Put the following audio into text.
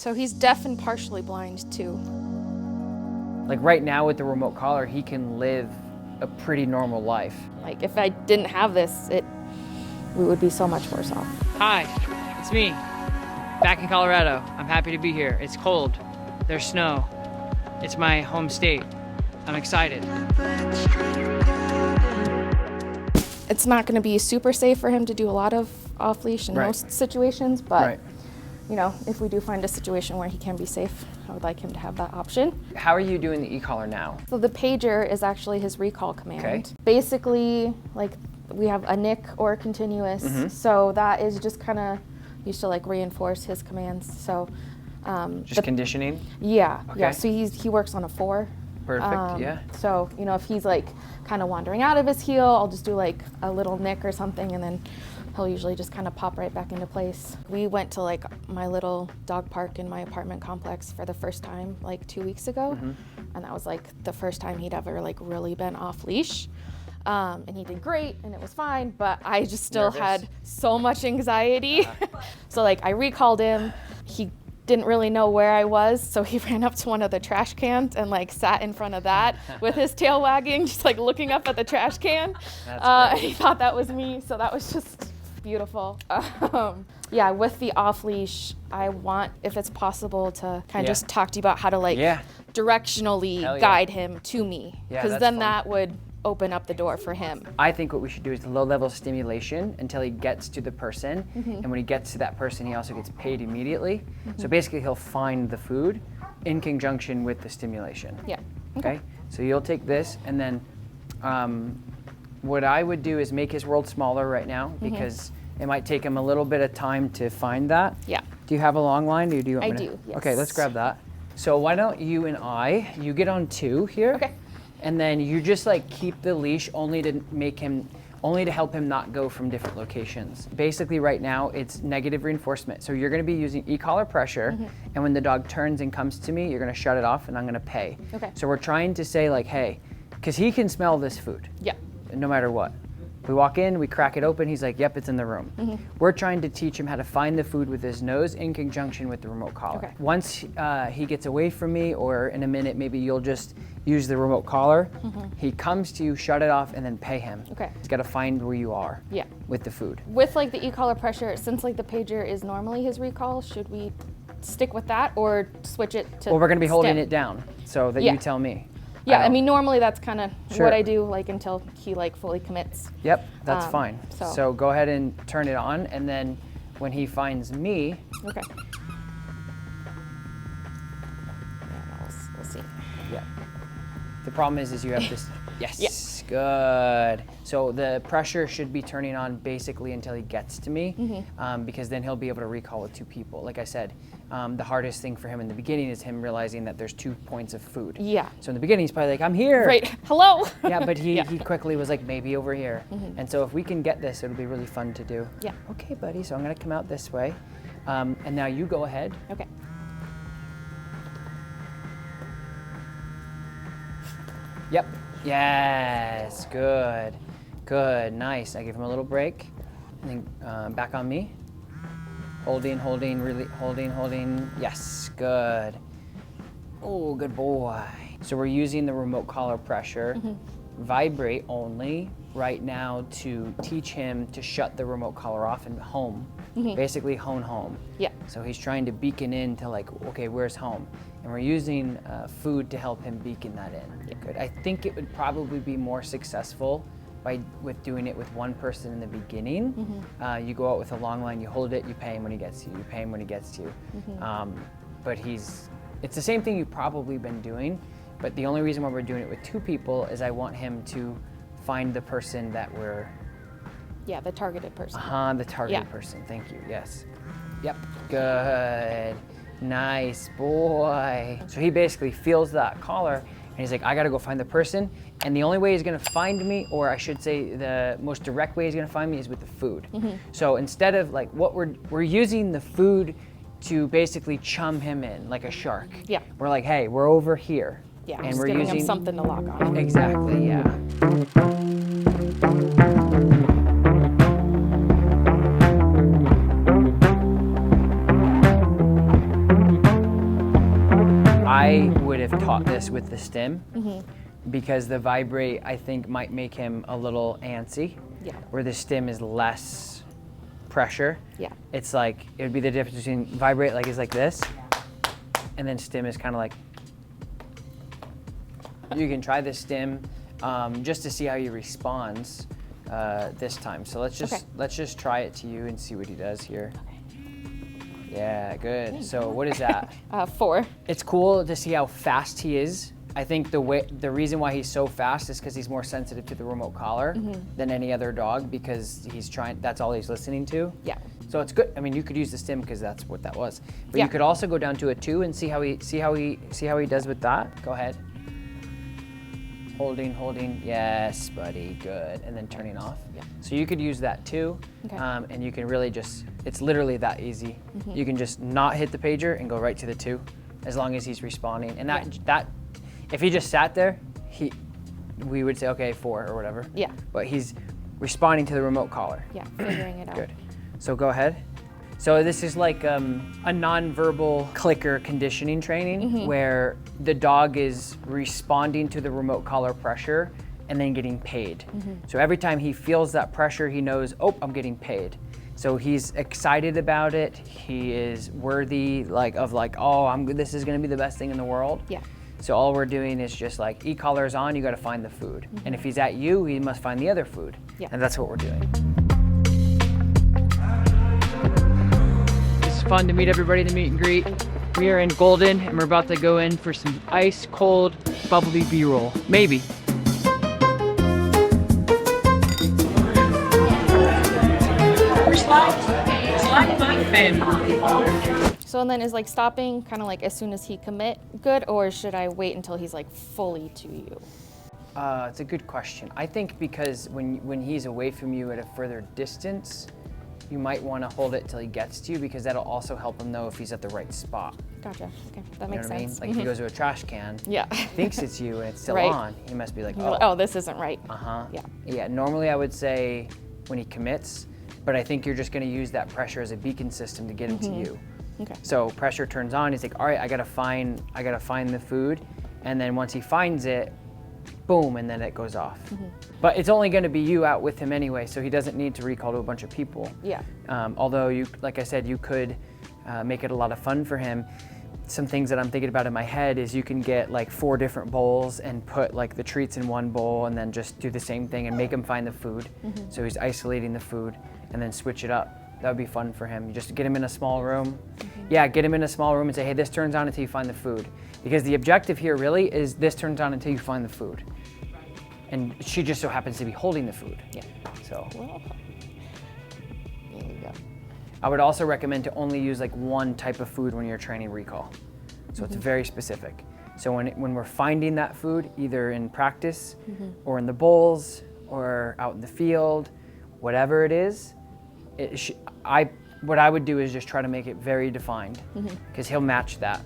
So he's deaf and partially blind too. Like right now with the remote collar, he can live a pretty normal life. Like if I didn't have this, we would be so much worse off. Hi, it's me, back in Colorado. I'm happy to be here. It's cold, there's snow. It's my home state. I'm excited. It's not going to be super safe for him to do a lot of off-leash in most situations, but you know, if we do find a situation where he can be safe, I would like him to have that option. How are you doing the e-collar now? So the pager is actually his recall command. Okay. Basically, like we have a nick or a continuous, so that is just kind of used to like reinforce his commands. So just conditioning? Yeah, Okay. yeah. So he works on a 4. Perfect, yeah. So, you know, if he's like kind of wandering out of his heel, I'll just do like a little nick or something, and then he'll usually just kind of pop right back into place. We went to like my little dog park in my apartment complex for the first time like 2 weeks ago. And that was like the first time he'd ever like really been off leash. And he did great and it was fine, but I just still had so much anxiety. So like I recalled him. He didn't really know where I was, so he ran up to one of the trash cans and like sat in front of that with his tail wagging, just like looking up at the trash can. He thought that was me, so that was just beautiful. Yeah, with the off-leash, I want, if it's possible, to kind of just talk to you about how to like directionally guide him to me, because then that would open up the door for him. I think what we should do is low-level stimulation until he gets to the person, and when he gets to that person, he also gets paid immediately. So basically, he'll find the food in conjunction with the stimulation. Yeah. Okay. So you'll take this, and then what I would do is make his world smaller right now, because it might take him a little bit of time to find that. Yeah. Do you have a long line? Or do you want I me to? do, yes. Okay, let's grab that. So why don't you and you get on 2 here? Okay. And then you just like keep the leash only to help him not go from different locations. Basically right now it's negative reinforcement. So you're gonna be using e-collar pressure, and when the dog turns and comes to me, you're gonna shut it off and I'm gonna pay. Okay. So we're trying to say like, hey, because he can smell this food. Yeah. No matter what. We walk in, we crack it open, he's like, yep, it's in the room. We're trying to teach him how to find the food with his nose in conjunction with the remote collar. Okay. Once he gets away from me, or in a minute, maybe you'll just use the remote collar, he comes to you, shut it off, and then pay him. Okay. He's gotta find where you are with the food. With like the e-collar pressure, since like the pager is normally his recall, should we stick with that or switch it to Well, we're gonna be holding stim? it down, so that you tell me. Yeah, I mean, normally that's kind of what I do, like until he like fully commits. Yep, that's fine. So go ahead and turn it on, and then when he finds me, okay. Yeah, we'll see. yeah. The problem is you have this, yes, good. So the pressure should be turning on basically until he gets to me, because then he'll be able to recall with 2 people. Like I said, the hardest thing for him in the beginning is him realizing that there's 2 points of food. Yeah. So in the beginning, he's probably like, I'm here. Right, hello. Yeah, but he quickly was like, maybe over here. And so if we can get this, it'll be really fun to do. Yeah. Okay, buddy, so I'm gonna come out this way. And now you go ahead. Okay. Yep. Yes. Good. Good. Nice. I give him a little break. And then back on me. Holding, really holding. Yes. Good. Oh, good boy. So we're using the remote collar pressure. Vibrate only right now to teach him to shut the remote collar off and home. Basically home. Yeah. So he's trying to beacon in to like, okay, where's home? And we're using food to help him beacon that in. Yeah. Good. I think it would probably be more successful with doing it with one person in the beginning. You go out with a long line, you hold it, you pay him when he gets to you, you pay him when he gets to you. But it's the same thing you've probably been doing, but the only reason why we're doing it with 2 people is I want him to find the person that we're... Yeah, the targeted person. The targeted person, thank you, yes. Yep, good, nice boy. So he basically feels that collar and he's like, I gotta go find the person, and the only way he's gonna find me, or I should say the most direct way he's gonna find me, is with the food. So instead of like what we're using the food to basically chum him in like a shark. Yeah. We're like, hey, we're over here. Yeah, and just we're giving using him something to lock on. Exactly, yeah. I would have taught this with the stim because the vibrate, I think, might make him a little antsy, where the stim is less pressure. Yeah. It's like, it would be the difference between vibrate like is like this, and then stim is kind of like, you can try the stim just to see how he responds this time. So let's just try it to you and see what he does here. Yeah, good. So what is that? 4. It's cool to see how fast he is. I think the reason why he's so fast is because he's more sensitive to the remote collar than any other dog, because that's all he's listening to. Yeah. So it's good. I mean, you could use the stim because that's what that was. But you could also go down to a 2 and see how he does with that. Go ahead. Holding. Yes, buddy. Good. And then turning off. Yeah. So you could use that too. Okay. And you can really it's literally that easy. You can just not hit the pager and go right to the 2 as long as he's responding. And that if he just sat there, we would say, okay, 4 or whatever. Yeah. But he's responding to the remote collar. Yeah, figuring it out. Good. So go ahead. So this is like a non-verbal clicker conditioning training where the dog is responding to the remote collar pressure and then getting paid. So every time he feels that pressure, he knows, oh, I'm getting paid. So he's excited about it. He is worthy oh, this is gonna be the best thing in the world. Yeah. So all we're doing is just like, e-collar's on, you gotta find the food. And if he's at you, he must find the other food. Yeah. And that's what we're doing. It's fun to meet everybody in the meet and greet. We are in Golden and we're about to go in for some ice cold bubbly B-roll. Maybe. So then is like stopping kind of like as soon as he commit good, or should I wait until he's like fully to you? It's a good question. I think because when he's away from you at a further distance, you might want to hold it till he gets to you, because that'll also help him know if he's at the right spot. Gotcha. Okay, that You know makes what I mean? sense. Like if he goes to a trash can, Yeah. thinks it's you and it's still Right. on, he must be like, Oh, this isn't right. Yeah. Yeah, normally I would say when he commits, but I think you're just going to use that pressure as a beacon system to get him to you. Okay. So pressure turns on, he's like, all right, I gotta find the food, and then once he finds it, boom, and then it goes off. But it's only gonna be you out with him anyway, so he doesn't need to recall to a bunch of people. Yeah. Although like I said, you could make it a lot of fun for him. Some things that I'm thinking about in my head is you can get like 4 different bowls and put like the treats in one bowl and then just do the same thing and make him find the food. So he's isolating the food and then switch it up. That would be fun for him. You just get him in a small room. Yeah, get him in a small room and say, hey, this turns on until you find the food. Because the objective here really is this turns on until you find the food. And she just so happens to be holding the food. Yeah. So Well, there you go. I would also recommend to only use like one type of food when you're training recall. So it's very specific. So when we're finding that food, either in practice or in the bowls or out in the field, whatever it is, what I would do is just try to make it very defined, because he'll match that.